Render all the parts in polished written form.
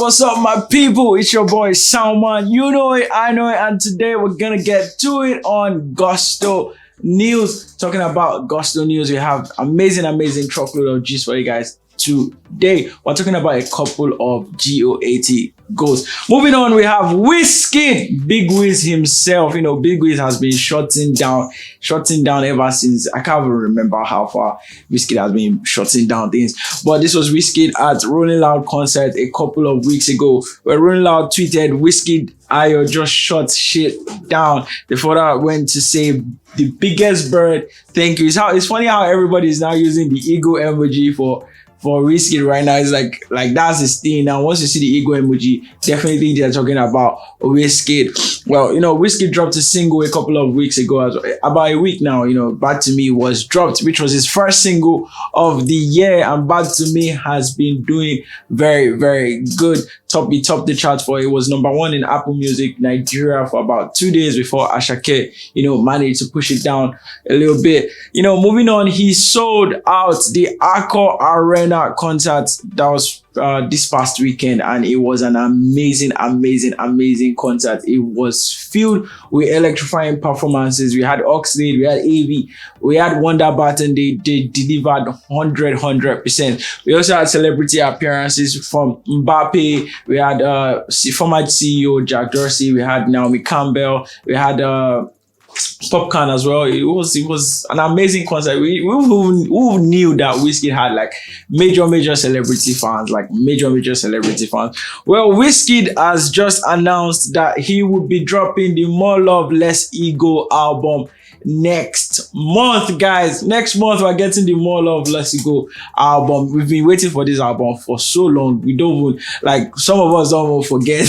What's up, my people? It's your boy Salman. You know it, I know it, and today we're gonna get to it on Gusto News. Talking about Gusto News, we have amazing truckload of gist for you guys. Today, we're talking about a couple of GOAT goals. Moving on, we have WIZKID, Big Wiz himself. You know, Big Wiz has been shutting down ever since. I can't even remember how far WIZKID has been shutting down things. But this was WIZKID at Rolling Loud concert a couple of weeks ago, where Rolling Loud tweeted, "WIZKID Ayo just shut shit down." The further went to say, "The biggest bird, thank you." It's funny how everybody is now using the ego emoji for WIZKID right now. It's like that's his thing now. Once you see the ego emoji, definitely they're talking about WIZKID. Well, you know, WIZKID dropped a single a couple of weeks ago, about a week now. You know, Bad to Me was dropped, which was his first single of the year, and Bad to Me has been doing very good. He topped the chart for it. Was #1 in Apple Music Nigeria for about 2 days before Ashake, you know, managed to push it down a little bit. You know, moving on, he sold out the Accor Arena concert that was this past weekend, and it was an amazing concert. It was filled with electrifying performances. We had Oxlade, we had AV, we had Wonder Barton. They delivered 100%. We also had celebrity appearances from Mbappe. We had former CEO Jack Dorsey. We had Naomi Campbell. We had Popcorn as well. It was an amazing concert. Who knew that WIZKID had like major celebrity fans, like major celebrity fans. Well, WIZKID has just announced that he will be dropping the More Love Less Ego album next month, guys. Next month we're getting the More Love Less Ego album. We've been waiting for this album for so long. We don't even, like, some of us don't even forget.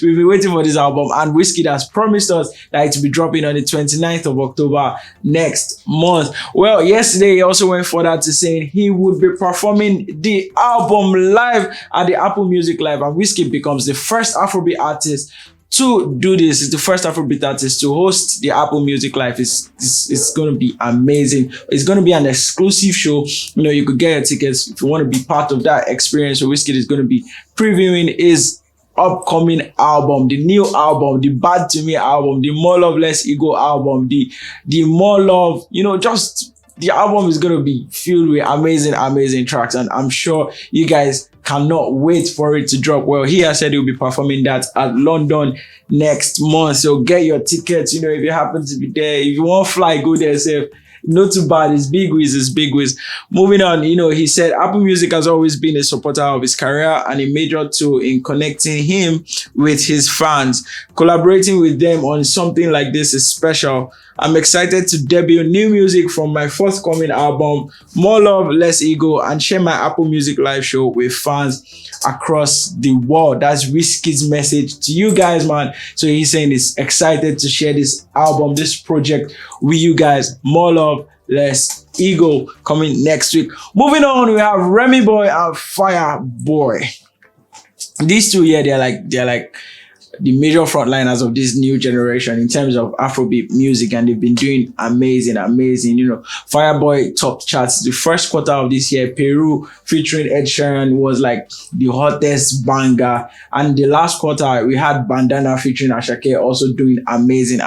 We've been waiting for this album, and WIZKID has promised us that it will be dropping on the 29th of October next month. Well, yesterday he also went further to saying he would be performing the album live at the Apple Music Live, and WIZKID becomes the first Afrobeat artist to do this. Is the first Afrobeat artist to host the Apple Music Live. It's going to be amazing. It's going to be an exclusive show. You know, you could get your tickets if you want to be part of that experience. So WIZKID is going to be previewing his upcoming album, the new album, the Bad to Me album, the More Love Less Ego album, the More Love, you know, just the album is going to be filled with amazing tracks, and I'm sure you guys cannot wait for it to drop. Well, he has said he'll be performing that at London next month, so get your tickets. You know, if you happen to be there, if you want to fly, go there safe. Not too bad. It's Big Wiz. Moving on, you know, he said Apple Music has always been a supporter of his career and a major tool in connecting him with his fans. Collaborating with them on something like this is special. I'm excited to debut new music from my forthcoming album, More Love, Less Ego, and share my Apple Music Live show with fans across the world. That's WIZKID's message to you guys, man. So he's saying he's excited to share this album, this project with you guys. More Love, Less Ego coming next week. Moving on, we have Remy Boy and Fireboy. These two, yeah, they're like the major frontliners of this new generation in terms of Afrobeat music, and they've been doing amazing. You know, Fireboy topped charts the first quarter of this year. Peru featuring Ed Sheeran was like the hottest banger, and the last quarter we had Bandana featuring Ashake also doing amazing.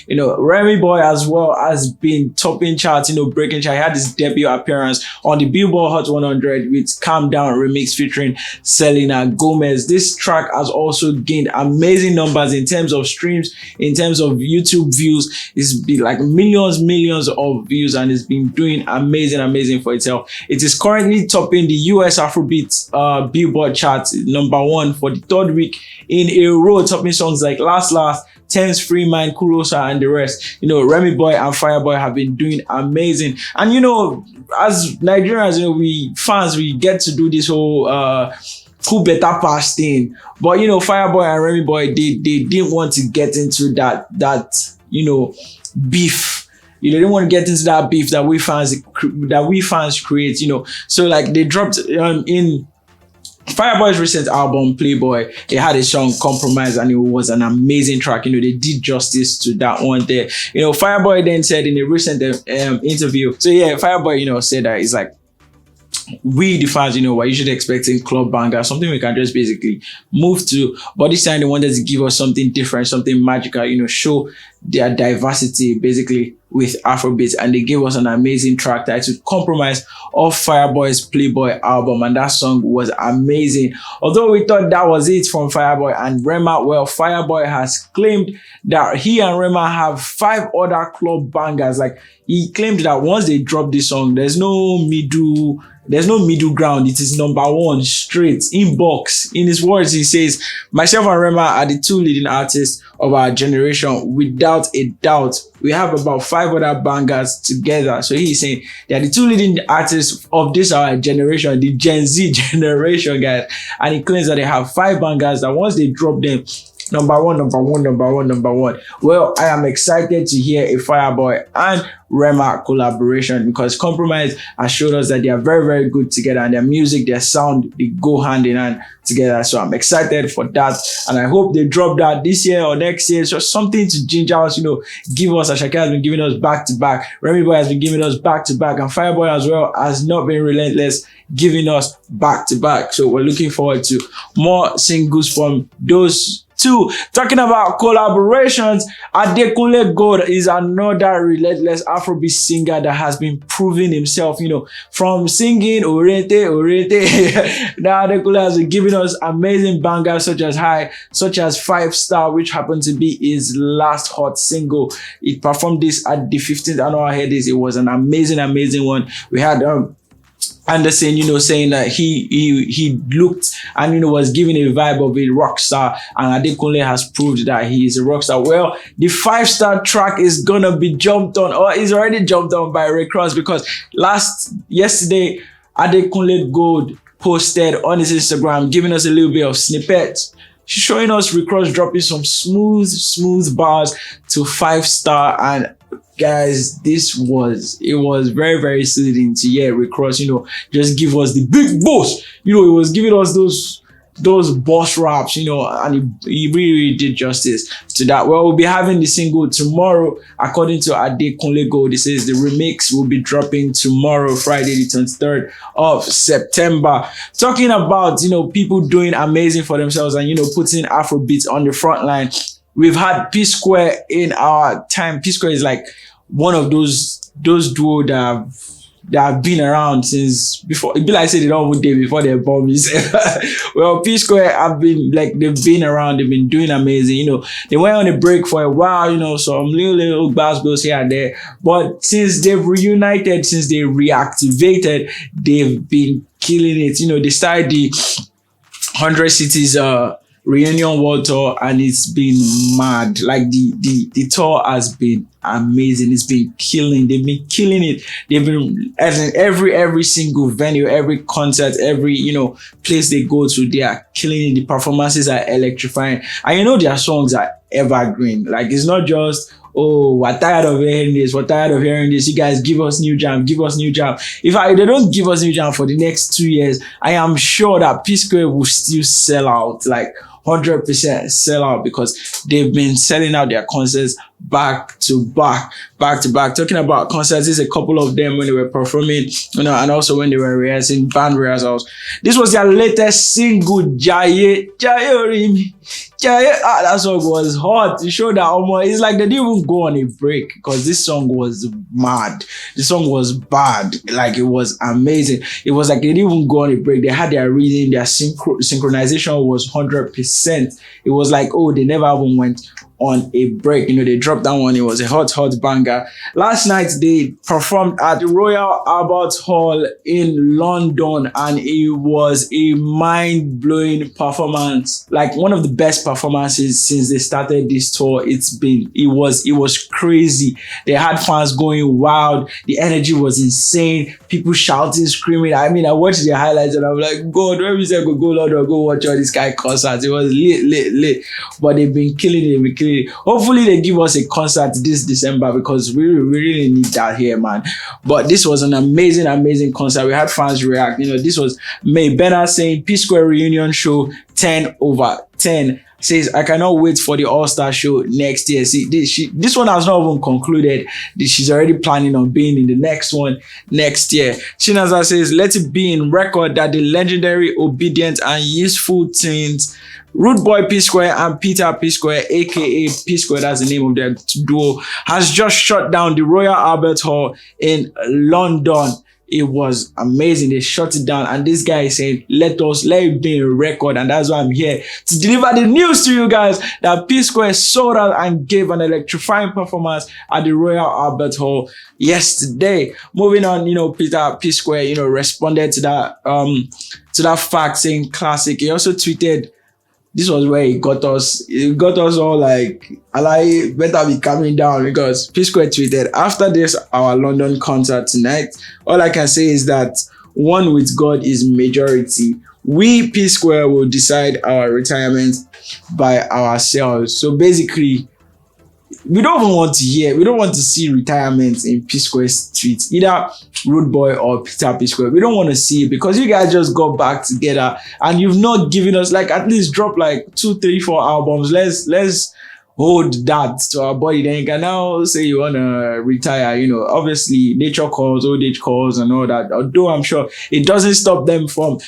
You know, Remy Boy as well has been topping charts, you know, breaking charts. He had his debut appearance on the Billboard Hot 100 with Calm Down remix featuring Selena Gomez. This track has also gained amazing numbers in terms of streams, in terms of YouTube views. It's been like millions of views, and it's been doing amazing for itself. It is currently topping the US Afrobeat Billboard chart, #1 for the third week in a row, topping songs like Last, Tense, Free Mind, Kurosa, and the rest. You know, Remy Boy and Fireboy have been doing amazing. And you know, as Nigerians, you know, we get to do this whole who better pass thing. But you know, Fireboy and Remy Boy, they didn't want to get into that you know, beef. You know, they didn't want to get into that beef that we fans create, you know. So like they dropped in Fireboy's recent album, Playboy, they had a song Compromise, and it was an amazing track. You know, they did justice to that one there. You know, Fireboy then said in a recent interview, so yeah, Fireboy, you know, said that it's like we the fans, we're usually expecting club banger, something we can just basically move to. But this time they wanted to give us something different, something magical, show their diversity basically with Afrobeats. And they gave us an amazing track titled Compromise of Fireboy's Playboy album. And that song was amazing. Although we thought that was it from Fireboy and Rema, well, Fireboy has claimed that he and Rema have 5 other club bangers. Like, he claimed that once they drop this song, there's no middle ground. It is number 1 straight inbox. In his words, he says, myself and Rema are the 2 leading artists of our generation. Without a doubt, we have about 5 other bangers together. So he's saying they are the 2 leading artists of this our generation, the Gen Z generation, guys. And he claims that they have 5 bangers that once they drop them, number one. Well, I am excited to hear a Fireboy and Rema collaboration, because Compromise has showed us that they are very, very good together, and their music, their sound, they go hand in hand together. So I'm excited for that, and I hope they drop that this year or next year. So something to ginger us, give us. Ashake has been giving us back to back. Remy Boy has been giving us back to back, and Fireboy as well has not been relentless, giving us back to back. So we're looking forward to more singles from those 2. Talking about collaborations, Adekunle Gold is another relentless Afrobeat singer that has been proving himself, from singing Orete. Now Adekunle has been giving us amazing bangers such as High, such as 5 Star, which happened to be his last hot single. He performed this at the 15th annual Headies. It was an amazing one. We had Anderson, saying that he looked and, was giving a vibe of a rock star, and Adekunle has proved that he is a rock star. Well, the 5 Star track is gonna be jumped on, or is already jumped on by Ray Cross, because yesterday, Adekunle Gold posted on his Instagram, giving us a little bit of snippets, showing us Ray Cross dropping some smooth bars to 5 Star. And guys, it was very, very soothing to hear Rick Ross, just give us the big boss. He was giving us those boss raps, and he really did justice to that. Well, we'll be having the single tomorrow, according to Adekunle Gold. It says the remix will be dropping tomorrow, Friday, the 23rd of September. Talking about, people doing amazing for themselves and, putting Afrobeats on the front line. We've had P Square in our time. P Square is like one of those duo that have been around since before. It'd be like say they don't even day before they bomb me. Well, P Square they've been around, they've been doing amazing. They went on a break for a while, some little bass goes here and there. But since they've reunited, since they reactivated, they've been killing it. They started the 100 Cities reunion world tour, and it's been mad. Like the tour has been amazing. It's been killing. They've been killing it. They've been, as in every single venue, every concert, every place they go to, they are killing it. The performances are electrifying, and their songs are evergreen. Like, it's not just, oh, we're tired of hearing this, you guys give us new jam. If they don't give us new jam for the next 2 years, I am sure that P Square will still sell out, like 100% sell out, because they've been selling out their concerts back to back. Talking about concerts, there's a couple of them when they were performing, and also when they were rehearsing, band rehearsals. This was their latest single, Jaye Orimi. That song was hot. It showed that it's like they didn't even go on a break, because this song was mad. This song was bad. Like, it was amazing. It was like they didn't even go on a break. They had their rhythm, their synchronization was 100%. It was like, oh, they never even went on a break. They dropped that one. It was a hot banger. Last night they performed at the Royal Albert Hall in London, and it was a mind-blowing performance. Like, one of the best performances since they started this tour. It was crazy. They had fans going wild. The energy was insane. People shouting, screaming. I mean, I watched the highlights and I'm like, God, when we say go London, go watch all these guy concerts. It was lit. But they've been killing it. Hopefully they give us a concert this December, because we really need that here, man. But this was an amazing concert. We had fans react. This was May Bernard saying P Square reunion show 10/10. says, I cannot wait for the All-Star show next year. See, this one has not even concluded. She's already planning on being in the next one next year. Chinaza says, let it be in record that the legendary, obedient, and useful teens Rude Boy P Square and Peter P Square, aka P Square, that's the name of their duo, has just shut down the Royal Albert Hall in London. It was amazing. They shut it down, and this guy is saying, let it be a record, and that's why I'm here to deliver the news to you guys that P Square sold out and gave an electrifying performance at the Royal Albert Hall yesterday. Moving on, Peter P Square, responded to that fact, saying classic. He also tweeted, this was where it got us all like, I better be coming down, because P Square tweeted, after this, our London concert tonight, all I can say is that one with God is majority. We, P Square, will decide our retirement by ourselves. So basically, we don't want to see retirement in P Square's tweets, either Rude Boy or Peter P Square. We don't want to see it, because you guys just got back together and you've not given us, like, at least drop like 2, 3, 4 albums. Let's hold that to our body. Then you can now say you want to retire. Obviously nature calls, old age calls and all that, although I'm sure it doesn't stop them from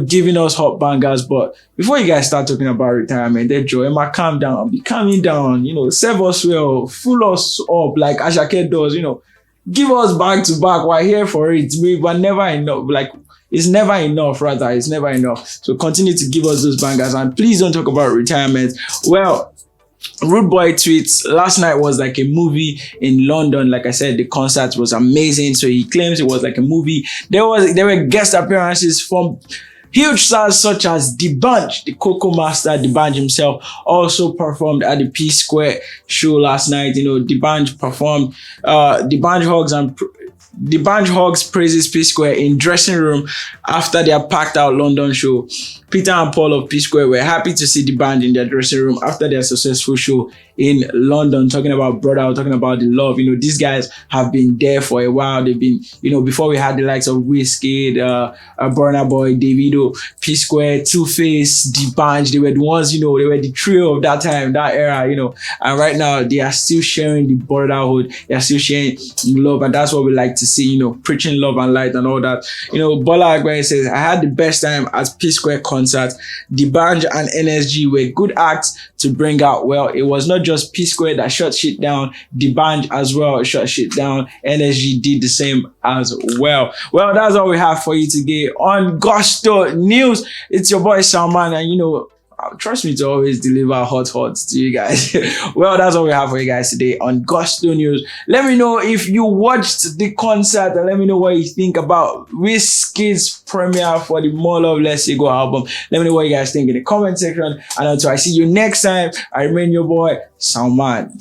giving us hot bangers. But before you guys start talking about retirement, Joe, Emma, calm down, be calming down, serve us well, full us up like Ashake does. Give us back to back. We're here for it. We're never enough. Like, it's never enough, rather. It's never enough. So continue to give us those bangers, and please don't talk about retirement. Well, Rude Boy tweets, last night was like a movie in London. Like I said, the concert was amazing. So he claims it was like a movie. There were guest appearances from huge stars such as D'banj, the Coco Master. D'banj himself also performed at the P Square show last night. D'banj performed. D'banj hugs praises P Square in dressing room after their packed out London show. Peter and Paul of P Square were happy to see D'banj in their dressing room after their successful show in London, talking about brother, talking about the love. These guys have been there for a while. They've been, before we had the likes of WIZKID, Burna Boy, Davido, P Square, Two Face, D'banj. They were the ones, they were the trio of that time, that era, and right now they are still sharing the brotherhood. They are still sharing love, and that's what we like to see, preaching love and light and all that. Bola Agbaye says, I had the best time at P Square concert. D'banj and NSG were good acts to bring out. Well, it was not just P Square that shut shit down. D'banj as well shut shit down. NSG did the same as well. Well, that's all we have for you today on Gusto News. It's your boy Salman, and trust me to always deliver hot to you guys. Well, that's all we have for you guys today on Gusto News. Let me know if you watched the concert, and let me know what you think about WIZKID's premiere for the More Love Less Ego album. Let me know what you guys think in the comment section. And until I see you next time, I remain your boy Salman.